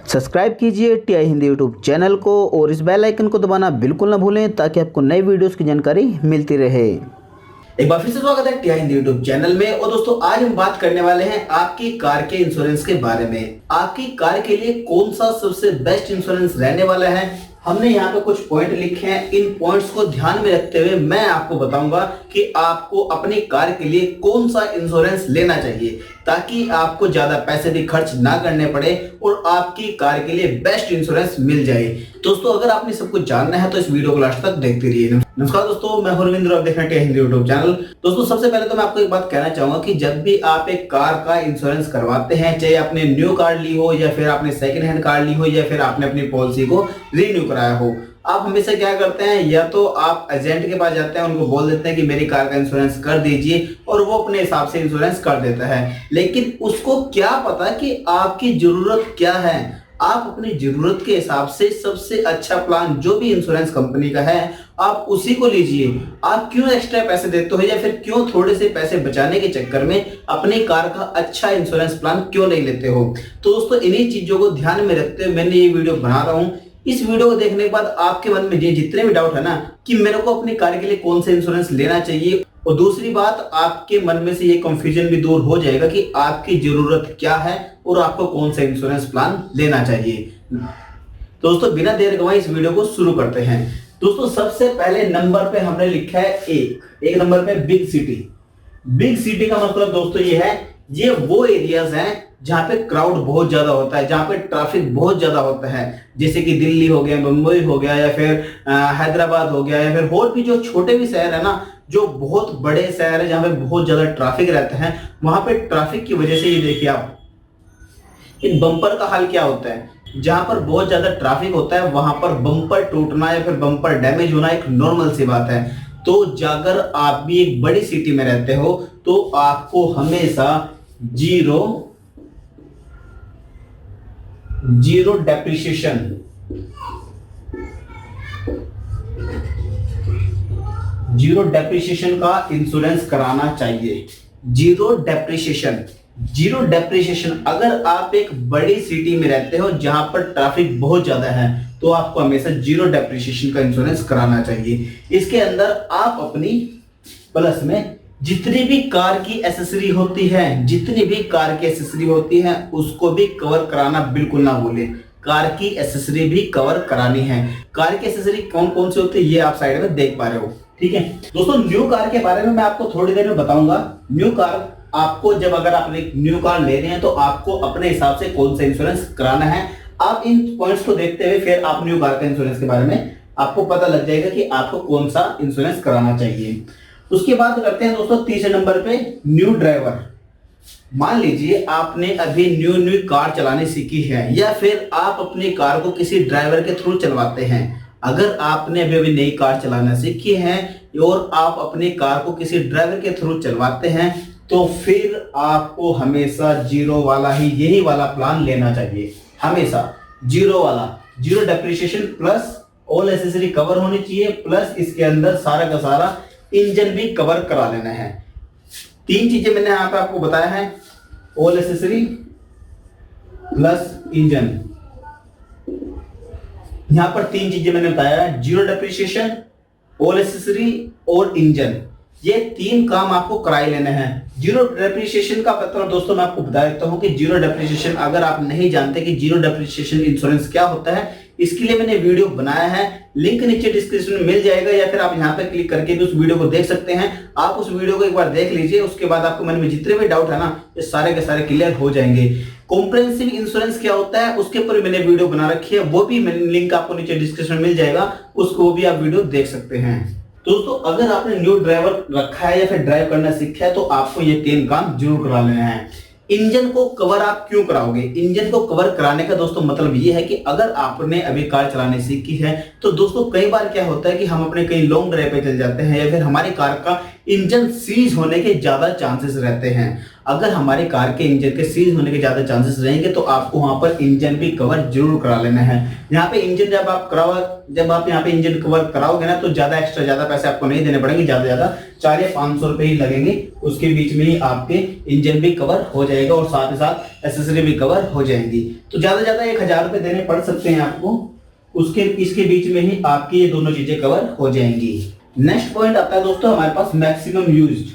Subscribe कीजिए TI Hindi YouTube channel को और इस बेल आइकन को दबाना बिल्कुल ना भूलें ताकि आपको नई वीडियोस की जानकारी मिलती रहे। एक बार फिर से स्वागत है टीआई हिंदी यूट्यूब चैनल में। और दोस्तों आज हम बात करने वाले हैं आपकी कार के इंश्योरेंस के बारे में। आपकी कार के लिए कौन सा सबसे बेस्ट इंश्योरेंस रहने वाला है, हमने यहाँ पे कुछ पॉइंट लिखे हैं। इन पॉइंट्स को ध्यान में रखते हुए मैं आपको बताऊंगा कि आपको अपनी कार के लिए कौन सा इंश्योरेंस लेना चाहिए ताकि आपको ज्यादा पैसे भी खर्च ना करने पड़े और आपकी कार के लिए बेस्ट इंश्योरेंस मिल जाए। दोस्तों अगर आपने सब कुछ जानना है तो इस वीडियो को लास्ट तक देखते रहिए। नमस्कार दोस्तों, मैं रविंद्र, आप देख रहे हैं टीआई हिंदी यूट्यूब चैनल। दोस्तों सबसे पहले तो मैं आपको एक बात कहना चाहूंगा कि जब भी आप एक कार का इंश्योरेंस करवाते हैं, चाहे आपने न्यू कार ली हो या फिर आपने सेकंड हैंड कार ली हो या फिर आपने अपनी पॉलिसी को रीन्यू कराया हो, आप हमेशा क्या करते हैं, या तो आप एजेंट के पास जाते हैं, उनको बोल देते हैं कि मेरी कार का इंश्योरेंस कर दीजिए और वो अपने हिसाब से इंश्योरेंस कर देता है। लेकिन उसको क्या पता कि आपकी जरूरत क्या है। आप अपनी जरूरत के हिसाब से सबसे अच्छा प्लान जो भी इंश्योरेंस कंपनी का है आप उसी को लीजिए। आप क्यों एक्स्ट्रा पैसे देते हो या फिर क्यों थोड़े से पैसे बचाने के चक्कर में अपनी कार का अच्छा इंश्योरेंस प्लान क्यों नहीं लेते हो। तो दोस्तों इन्हीं चीजों को ध्यान में रखते हुए मैंने ये वीडियो बना रहा हूँ। इस वीडियो को देखने के बाद आपके मन में ये जितने भी डाउट है ना कि मेरे को अपनी कार के लिए कौन सा इंश्योरेंस लेना चाहिए, और दूसरी बात आपके मन में से ये कंफ्यूजन भी दूर हो जाएगा कि आपकी जरूरत क्या है और आपको कौन सा इंश्योरेंस प्लान लेना चाहिए। दोस्तों बिना देर गवाए इस वीडियो को शुरू करते हैं। दोस्तों सबसे पहले नंबर पे हमने लिखा है एक नंबर पे बिग सिटी। बिग सिटी का मतलब दोस्तों ये है, ये वो एरियाज हैं जहां पे क्राउड बहुत ज्यादा होता है, जहां पे ट्रैफिक बहुत ज्यादा होता है, जैसे कि दिल्ली हो गया, मुंबई हो गया या फिर हैदराबाद हो गया या फिर और भी जो छोटे भी शहर है ना, जो बहुत बड़े शहर है जहां पे बहुत ज्यादा ट्रैफिक रहता है, वहां पे ट्रैफिक की वजह से ये देखिए आप इन बम्पर का हाल क्या होता है। जहां पर बहुत ज्यादा ट्रैफिक होता है वहां पर बम्पर टूटना या फिर बम्पर डैमेज होना एक नॉर्मल सी बात है। तो अगर आप भी एक बड़ी सिटी में रहते हो तो आपको हमेशा जीरो डेप्रिसिएशन का इंश्योरेंस कराना चाहिए। जीरो डेप्रिसिएशन अगर आप एक बड़ी सिटी में रहते हो जहां पर ट्रैफिक बहुत ज्यादा है तो आपको हमेशा जीरो डेप्रिसिएशन का इंश्योरेंस कराना चाहिए। इसके अंदर आप अपनी प्लस में जितनी भी कार की एसेसरी होती है उसको भी कवर कराना बिल्कुल ना भूलें। कार की एसेसरी भी कवर करानी है। कार की एसेसरी कौन कौन सी होती है ये आप साइड में देख पा रहे हो, ठीक है। दोस्तों न्यू कार के बारे में मैं आपको थोड़ी देर में बताऊंगा। न्यू कार आपको अगर आप न्यू कार ले रहे हैं तो आपको अपने हिसाब से कौन सा इंश्योरेंस कराना है। आप इन पॉइंट्स को देखते हुए फिर आप न्यू कार के इंश्योरेंस के बारे में आपको पता लग जाएगा कि आपको कौन सा इंश्योरेंस कराना चाहिए। उसके बाद करते हैं दोस्तों तीसरे नंबर पे न्यू ड्राइवर। मान लीजिए आपने अभी न्यू कार चलानी सीखी है या फिर आप अपनी कार को किसी ड्राइवर के थ्रू चलवाते हैं। अगर आपने अभी नई कार चलाना सीखी है और आप अपनी कार को किसी ड्राइवर के थ्रू चलवाते हैं तो फिर आपको हमेशा यही वाला प्लान लेना चाहिए। हमेशा zero depreciation plus all accessory cover होनी चाहिए, प्लस इसके अंदर सारा का सारा इंजन भी कवर करा लेना है। तीन चीजें मैंने यहाँ पे आपको बताया है, ऑल एसेसरी प्लस इंजन। यहां पर तीन चीजें मैंने बताया है, जीरो डेप्रिसिएशन, ऑल एसेसरी और इंजन। ये तीन काम आपको कराई लेने हैं। जीरो डेप्रिसिएशन का मतलब दोस्तों मैं आपको बता देता हूं कि जीरो डेप्रिसिएशन अगर आप नहीं जानते कि जीरो डेप्रिसिएशन इंश्योरेंस क्या होता है, इसके लिए मैंने वीडियो बनाया है, लिंक नीचे डिस्क्रिप्शन में मिल जाएगा या फिर आप यहाँ पे क्लिक करके भी उस वीडियो को देख सकते हैं। आप उस वीडियो को एक बार देख लीजिए, उसके बाद आपको मन में जितने भी डाउट है ना ये सारे के सारे क्लियर हो जाएंगे। कॉम्प्रिहेंसिव इंश्योरेंस क्या होता है उसके ऊपर मैंने वीडियो बना रखी है, वो भी लिंक आपको नीचे डिस्क्रिप्शन में मिल जाएगा, उसको भी आप वीडियो देख सकते हैं। दोस्तों अगर आपने न्यू ड्राइवर रखा है या फिर ड्राइव करना सीखा है तो आपको ये तीन काम जरूर करा लेना है। इंजन को कवर आप क्यों कराओगे? इंजन को कवर कराने का दोस्तों मतलब ये है कि अगर आपने अभी कार चलाने सीखी है तो दोस्तों कई बार क्या होता है कि हम अपने कहीं लॉन्ग ड्राइव पे चल जाते हैं या फिर हमारी कार का इंजन सीज होने के ज्यादा चांसेस रहते हैं। अगर हमारे कार के इंजन के सीज होने के ज्यादा चांसेस रहेंगे तो आपको वहां पर इंजन भी कवर जरूर करा लेना है। यहाँ पे इंजन जब आप यहाँ पे इंजन कवर कराओगे ना तो ज्यादा पैसे आपको नहीं देने पड़ेंगे, ज्यादा 400 या 500 रुपए ही लगेंगे। उसके बीच में ही आपके इंजन भी कवर हो जाएगा और साथ ही साथ एसेसरी भी कवर हो जाएंगी। तो ज्यादा 1000 रुपए देने पड़ सकते हैं आपको, इसके बीच में ही आपकी ये दोनों चीजें कवर हो जाएंगी। नेक्स्ट पॉइंट आता है दोस्तों हमारे पास मैक्सिमम यूज्ड।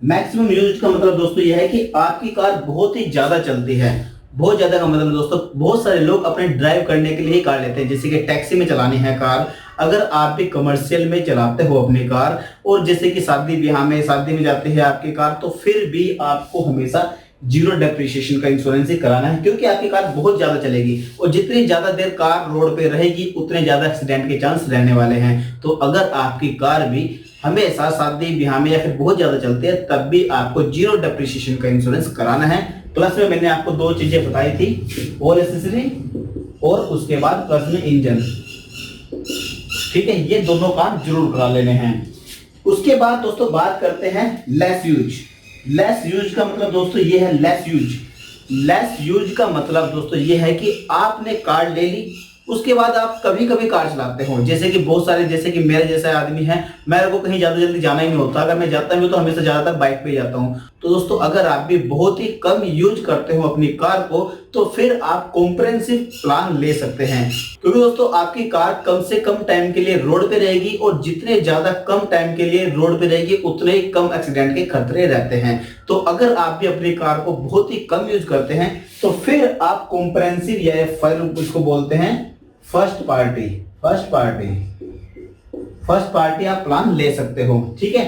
मैक्सिमम यूज्ड का मतलब दोस्तों यह है कि आपकी कार बहुत ही ज्यादा चलती है। बहुत ज्यादा का मतलब दोस्तों, बहुत सारे लोग अपने ड्राइव करने के लिए ही कार लेते हैं, जैसे कि टैक्सी में चलानी है कार, अगर आप भी कमर्शियल में चलाते हो अपनी कार, और जैसे कि शादी में जाते हैं आपकी कार, तो फिर भी आपको हमेशा जीरो डेप्रिसिएशन का इंश्योरेंस ही कराना है, क्योंकि आपकी कार बहुत ज्यादा चलेगी और जितनी ज्यादा देर कार रोड पे रहेगी उतने ज्यादा एक्सीडेंट के चांस रहने वाले हैं। तो अगर आपकी कार भी हमेशा शादी ब्याह में या फिर बहुत ज्यादा चलती है तब भी आपको जीरो डेप्रिसिएशन का इंश्योरेंस कराना है। प्लस में मैंने आपको 2 चीजें बताई थी, और एसेसरी और उसके बाद प्लस में इंजन, ठीक है, ये दोनों काम जरूर करा लेने हैं। उसके बाद दोस्तों बात करते हैं लेस यूज। लेस यूज का मतलब दोस्तों ये है लेस यूज का मतलब दोस्तों ये है कि आपने कार ले ली, उसके बाद आप कभी कभी कार चलाते हो, जैसे कि बहुत सारे, जैसे कि मेरे जैसा आदमी है, मेरे को कहीं ज्यादा जल्दी जाना ही नहीं होता, अगर मैं जाता हूं तो हमेशा ज्यादातर बाइक पे जाता हूं। तो दोस्तों अगर आप भी बहुत ही कम यूज करते हो अपनी कार को तो फिर आप कॉम्प्रिहेंसिव प्लान ले सकते हैं, क्योंकि दोस्तों आपकी कार कम से कम टाइम के लिए रोड पे रहेगी और जितने ज्यादा कम टाइम के लिए रोड पे रहेगी उतने ही कम एक्सीडेंट के खतरे रहते हैं। तो अगर आप भी अपनी कार को बहुत ही कम यूज करते हैं तो फिर आप कॉम्प्रिहेंसिव या फिर उसको बोलते हैं फर्स्ट पार्टी आप प्लान ले सकते हो, ठीक है,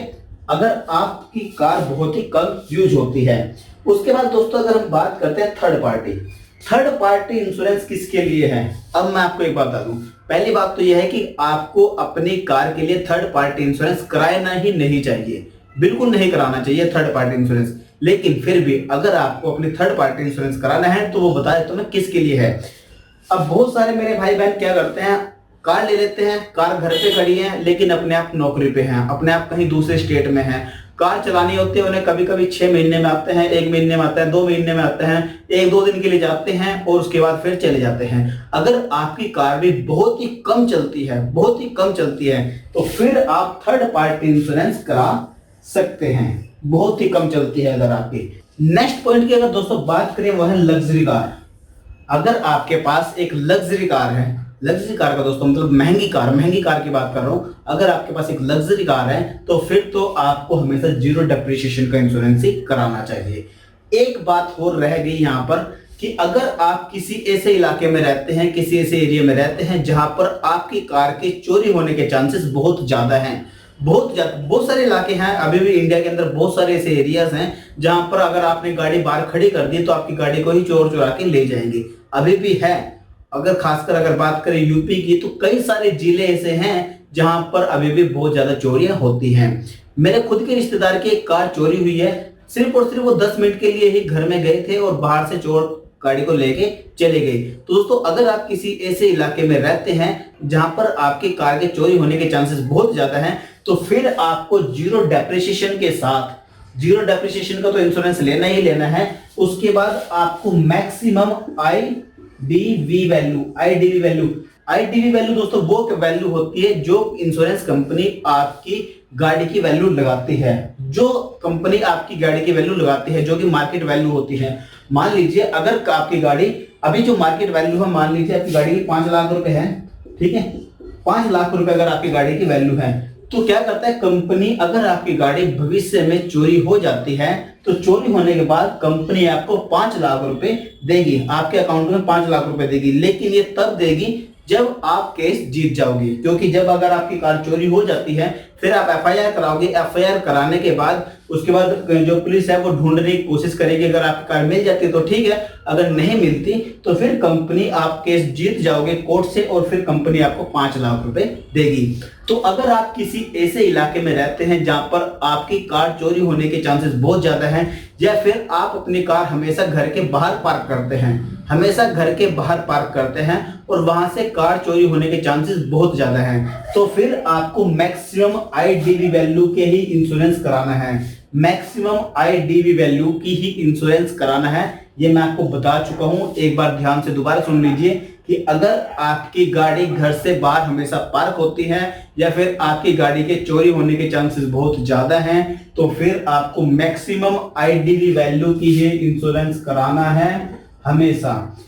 अगर आपकी कार बहुत ही कम यूज होती है। उसके बाद दोस्तों अगर हम बात करते हैं थर्ड पार्टी इंश्योरेंस किसके लिए है, अब मैं आपको एक बात बता दूं। पहली बात तो यह है कि आपको अपनी कार के लिए थर्ड पार्टी इंश्योरेंस कराना ही नहीं चाहिए, बिल्कुल नहीं कराना चाहिए थर्ड पार्टी इंश्योरेंस। लेकिन फिर भी अगर आपको अपनी थर्ड पार्टी इंश्योरेंस कराना है तो वो बता देता हूं मैं किसके लिए है। अब बहुत सारे मेरे भाई बहन क्या करते हैं, कार ले लेते हैं, कार घर पे खड़ी है लेकिन अपने आप नौकरी पे हैं, अपने आप कहीं दूसरे स्टेट में हैं, कार चलानी होती है उन्हें, कभी 6 महीने में आते हैं, 1 महीने में आते हैं, 2 महीने में आते हैं, 1-2 दिन के लिए जाते हैं और उसके बाद फिर चले जाते हैं। अगर आपकी कार भी बहुत ही कम चलती है तो फिर आप थर्ड पार्टी इंश्योरेंस करा सकते हैं, बहुत ही कम चलती है अगर आपकी। नेक्स्ट पॉइंट की अगर दोस्तों बात करें वह है लग्जरी कार। अगर आपके पास एक लग्जरी कार है, लग्जरी कार का दोस्तों मतलब महंगी कार की बात कर रहा हूं, अगर आपके पास एक लग्जरी कार है तो फिर तो आपको हमेशा जीरो डेप्रिसिएशन का इंश्योरेंस ही कराना चाहिए। एक बात और रह गई यहाँ पर कि अगर आप किसी ऐसे इलाके में रहते हैं, किसी ऐसे एरिया में रहते हैं जहां पर आपकी कार के चोरी होने के चांसेस बहुत ज्यादा हैं, बहुत सारे इलाके हैं, अभी भी इंडिया के अंदर बहुत सारे ऐसे एरियाज हैं जहां पर अगर आपने गाड़ी बाहर खड़ी कर दी तो आपकी गाड़ी को ही चोर चुरा के ले जाएंगे, अभी भी है। खासकर अगर बात करें यूपी की तो कई सारे जिले ऐसे हैं जहां पर अभी भी बहुत ज्यादा चोरियां होती हैं। मेरे खुद के रिश्तेदार की एक कार चोरी हुई है, सिर्फ और सिर्फ वो 10 मिनट के लिए ही घर में गए थे और बाहर से चोर गाड़ी को लेके चले गए। तो दोस्तों अगर आप किसी ऐसे इलाके में रहते हैं जहां पर आपकी कार के चोरी होने के चांसेस बहुत ज्यादा हैं तो फिर आपको जीरो डेप्रिसिएशन का तो इंश्योरेंस लेना ही लेना है। उसके बाद आपको मैक्सिमम आईडीवी वैल्यू दोस्तों वो वैल्यू होती है जो इंश्योरेंस कंपनी आपकी गाड़ी की वैल्यू लगाती है, जो कि मार्केट वैल्यू होती है। मान लीजिए अगर आपकी गाड़ी अभी जो मार्केट वैल्यू है, मान लीजिए आपकी गाड़ी की 5 लाख रुपए है, ठीक है, 5 लाख रुपए अगर आपकी गाड़ी की वैल्यू है तो क्या करता है कंपनी, अगर आपकी गाड़ी भविष्य में चोरी हो जाती है तो चोरी होने के बाद कंपनी आपको 5 लाख रुपए देगी, आपके अकाउंट में 5 लाख रुपए देगी। लेकिन ये तब देगी जब आप केस जीत जाओगे, क्योंकि जब अगर आपकी कार चोरी हो जाती है फिर आप एफआईआर कराओगे, एफआईआर कराने के बाद उसके बाद जो पुलिस है वो ढूंढने की कोशिश करेगी, अगर आपकी कार मिल जाती है तो ठीक है, अगर नहीं मिलती तो फिर कंपनी आप केस जीत जाओगे कोर्ट से और फिर कंपनी आपको 5 लाख रुपए देगी। तो अगर आप किसी ऐसे इलाके में रहते हैं जहां पर आपकी कार चोरी होने के चांसेस बहुत ज्यादा हैं, या फिर आप अपनी कार हमेशा घर के बाहर पार्क करते हैं और वहां से कार चोरी होने के चांसेस बहुत ज्यादा हैं, तो फिर आपको मैक्सिमम IDV वैल्यू के ही इंश्योरेंस कराना है, मैक्सिमम IDV वैल्यू की ही इंश्योरेंस कराना है। ये मैं आपको बता चुका हूं, एक बार ध्यान से दोबारा सुन लीजिए कि अगर आपकी गाड़ी घर से बाहर हमेशा पार्क होती है या फिर आपकी गाड़ी के चोरी होने के चांसेस बहुत ज्यादा हैं, तो फिर आपको मैक्सिमम IDV वैल्यू की ही इंश्योरेंस कराना है हमेशा।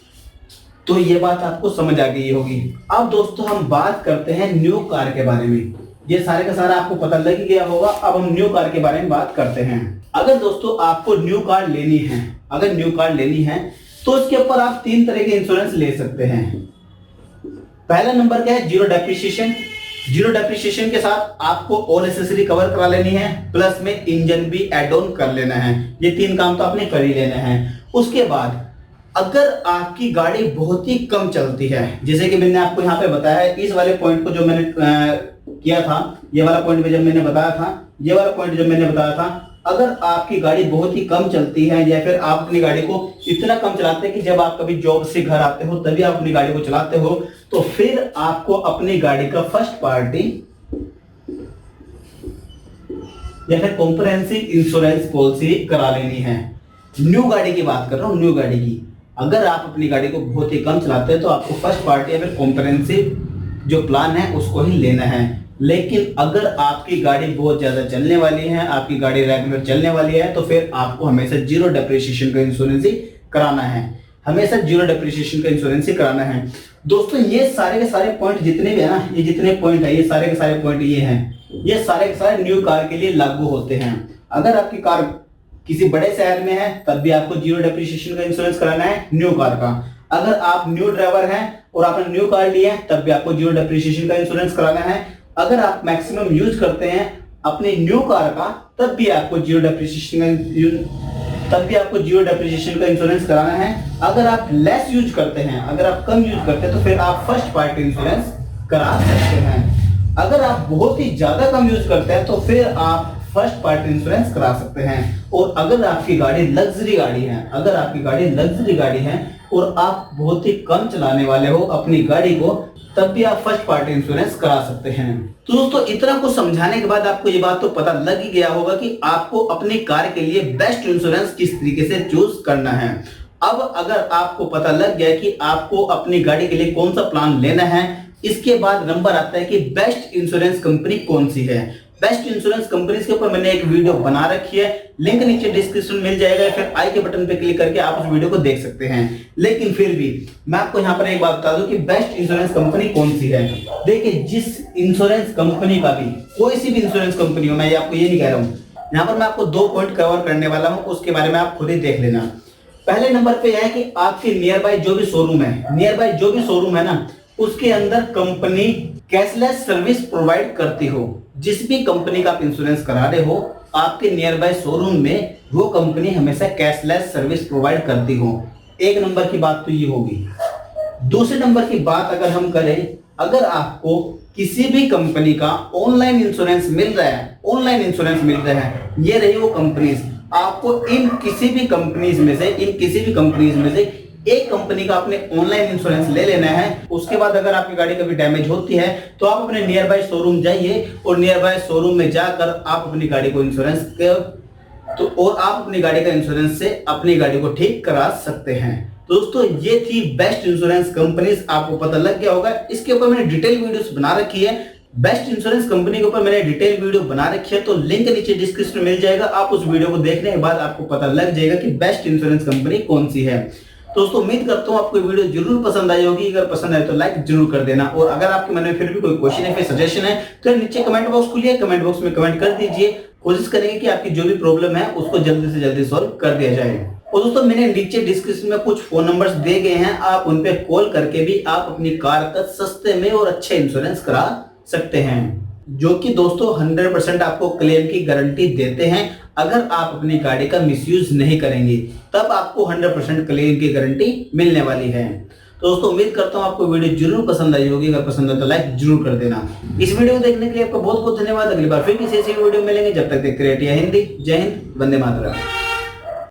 तो ये बात आपको समझ आ गई होगी। अब दोस्तों हम बात करते हैं न्यू कार के बारे में। ये सारे का सारा आपको पता लग गया होगा। अब हम न्यू कार के बारे में बात करते हैं। अगर दोस्तों आपको न्यू कार लेनी है, अगर न्यू कार लेनी है तो इसके ऊपर आप 3 तरह के इंश्योरेंस ले सकते हैं। पहला नंबर क्या है, जीरो डेप्रिसिएशन। जीरो डेप्रिसिएशन के साथ आपको ऑल एसेसरी कवर करा लेनी है, प्लस में इंजन भी एड ऑन कर लेना है। ये 3 काम तो आपने कर ही लेना है। उसके बाद अगर आपकी गाड़ी बहुत ही कम चलती है, जैसे कि मैंने आपको यहाँ पे बताया है, इस वाले पॉइंट को जो मैंने किया था, ये वाला पॉइंट जब मैंने बताया था, ये वाला पॉइंट जब मैंने बताया था, अगर आपकी गाड़ी बहुत ही कम चलती है या फिर आप अपनी गाड़ी को इतना कम चलाते हैं कि जब आप कभी जॉब से घर आते हो तभी आप अपनी गाड़ी को चलाते हो, तो फिर आपको अपनी गाड़ी का फर्स्ट पार्टी या फिर कॉम्प्रिहेंसिव इंश्योरेंस पॉलिसी करा लेनी है। न्यू गाड़ी की बात कर रहा हूं, न्यू गाड़ी की। अगर आप अपनी गाड़ी को बहुत ही कम चलाते हैं तो आपको फर्स्ट पार्टी या फिर कॉम्प्रिहेंसिव जो प्लान है उसको ही लेना है। लेकिन अगर आपकी गाड़ी बहुत ज्यादा चलने वाली है, आपकी गाड़ी रेगुलर चलने वाली है, तो फिर आपको हमेशा जीरो डेप्रिसिएशन का इंश्योरेंस ही कराना है, हमेशा जीरो डेप्रिसिएशन का इंश्योरेंस ही कराना है। दोस्तों ये सारे के सारे पॉइंट जितने भी है ना, ये जितने पॉइंट है, ये सारे के सारे पॉइंट ये हैं, ये सारे के सारे न्यू कार के लिए लागू होते हैं। अगर आपकी कार किसी बड़े शहर में है तब भी आपको जीरो डेप्रिसिएशन का इंश्योरेंस कराना है न्यू कार का। अगर आप न्यू ड्राइवर हैं और आपने न्यू कार लिया है तब भी आपको जीरो डेप्रिसिएशन का इंश्योरेंस कराना है। अगर आप मैक्सिमम यूज करते हैं अपनी न्यू कार का तब भी आपको जीरो डेप्रिसिएशन का इंश्योरेंस कराना है। अगर आप लेस यूज करते हैं, अगर आप कम यूज करते हैं, तो फिर आप फर्स्ट पार्टी इंश्योरेंस करा सकते हैं। अगर आप बहुत ही ज्यादा कम यूज करते हैं तो फिर आप फर्स्ट पार्टी इंश्योरेंस करा सकते हैं। और अगर आपकी गाड़ी लग्जरी गाड़ी है, अगर आपकी गाड़ी लग्जरी गाड़ी है और आप बहुत ही कम चलाने वाले हो अपनी गाड़ी को, तब भी आप फर्स्ट पार्टी इंश्योरेंस करा सकते हैं। तो दोस्तों इतना कुछ समझाने के बाद आपको ये बात तो पता लग ही गया होगा कि आपको अपनी कार के लिए बेस्ट इंश्योरेंस किस तरीके से चूज करना है। अब अगर आपको पता लग गया कि आपको अपनी गाड़ी के लिए कौन सा प्लान लेना है, इसके बाद नंबर आता है कि बेस्ट इंश्योरेंस कंपनी कौन सी है। बेस्ट इंश्योरेंस कंपनीज के ऊपर मैंने एक वीडियो बना रखी है, लिंक नीचे डिस्क्रिप्शन में मिल जाएगा, फिर आई के बटन पे क्लिक करके आप उस वीडियो को देख सकते हैं। लेकिन फिर भी मैं आपको यहाँ पर एक बात बता दूं कि बेस्ट इंश्योरेंस कंपनी कौन सी है। देखिए, जिस इंश्योरेंस कंपनी का भी, कोई सी भी इंश्योरेंस कंपनी हो, मैं आपको ये नहीं कह रहा हूँ, यहाँ पर मैं आपको 2 पॉइंट कवर करने वाला हूँ, उसके बारे में आप खुद ही देख लेना। पहले नंबर पे है कि आपके नियर बाय जो भी शोरूम है, नियर बाय जो भी शोरूम है ना, उसके अंदर कंपनी कैशलेस सर्विस प्रोवाइड करती हो। जिस भी कंपनी का आप इंश्योरेंस करा रहे हो, आपके नियर बाय शोरूम में वो कंपनी हमेशा कैशलेस सर्विस प्रोवाइड करती हो। एक नंबर की बात तो ये होगी। दूसरे नंबर की बात अगर हम करें, अगर आपको किसी भी कंपनी का ऑनलाइन इंश्योरेंस मिल रहा है, ऑनलाइन इंश्योरेंस मिल रहा है, ये रही वो कंपनीज, आपको इन किसी भी कंपनीज में से एक कंपनी का आपने ऑनलाइन इंश्योरेंस ले लेना है। उसके बाद अगर आपकी गाड़ी कभी डैमेज होती है तो आप अपने नियर बाय शोरूम जाइए और नियर बाय शोरूम में जाकर आप अपनी गाड़ी को अपनी गाड़ी का इंश्योरेंस से अपनी गाड़ी को ठीक करा सकते हैं। दोस्तों ये थी बेस्ट इंश्योरेंस कंपनीज, आपको पता लग गया होगा। इसके ऊपर मैंने डिटेल वीडियोस बना रखी है, बेस्ट इंश्योरेंस कंपनी के ऊपर मैंने डिटेल वीडियो बना रखी है, तो लिंक नीचे डिस्क्रिप्शन में मिल जाएगा। आप उस वीडियो को देखने के बाद आपको पता लग जाएगा कि बेस्ट इंश्योरेंस कंपनी कौन सी है। दोस्तों उम्मीद करता हूँ आपको वीडियो जरूर पसंद आई होगी। अगर पसंद आए तो लाइक जरूर कर देना, और अगर आपके मन में फिर भी कोई क्वेश्चन है, फिर सजेशन है, तो नीचे कमेंट बॉक्स खुलिए, कमेंट बॉक्स में कमेंट कर दीजिए। कोशिश करेंगे कि आपकी जो भी प्रॉब्लम है उसको जल्दी से जल्दी सॉल्व कर दिया जाए। और दोस्तों मैंने नीचे डिस्क्रिप्शन में कुछ फोन नंबर्स दे गए हैं, आप उन पे कॉल करके भी आप अपनी कार का सस्ते में और अच्छे इंश्योरेंस करा सकते हैं, जो कि दोस्तों 100% आपको क्लेम की गारंटी देते हैं। अगर आप अपनी गाड़ी का मिसयूज नहीं करेंगे तब आपको 100% क्लेम की गारंटी मिलने वाली है। तो दोस्तों उम्मीद करता हूँ आपको वीडियो जरूर पसंद आई होगी। अगर पसंद आए तो लाइक जरूर कर देना। इस वीडियो को देखने के लिए आपका बहुत बहुत धन्यवाद। अगली बार फिर किसी ऐसी वीडियो मिलेंगे, जब तक देखते रहिए हिंदी। जय हिंद, वंदे मातरम।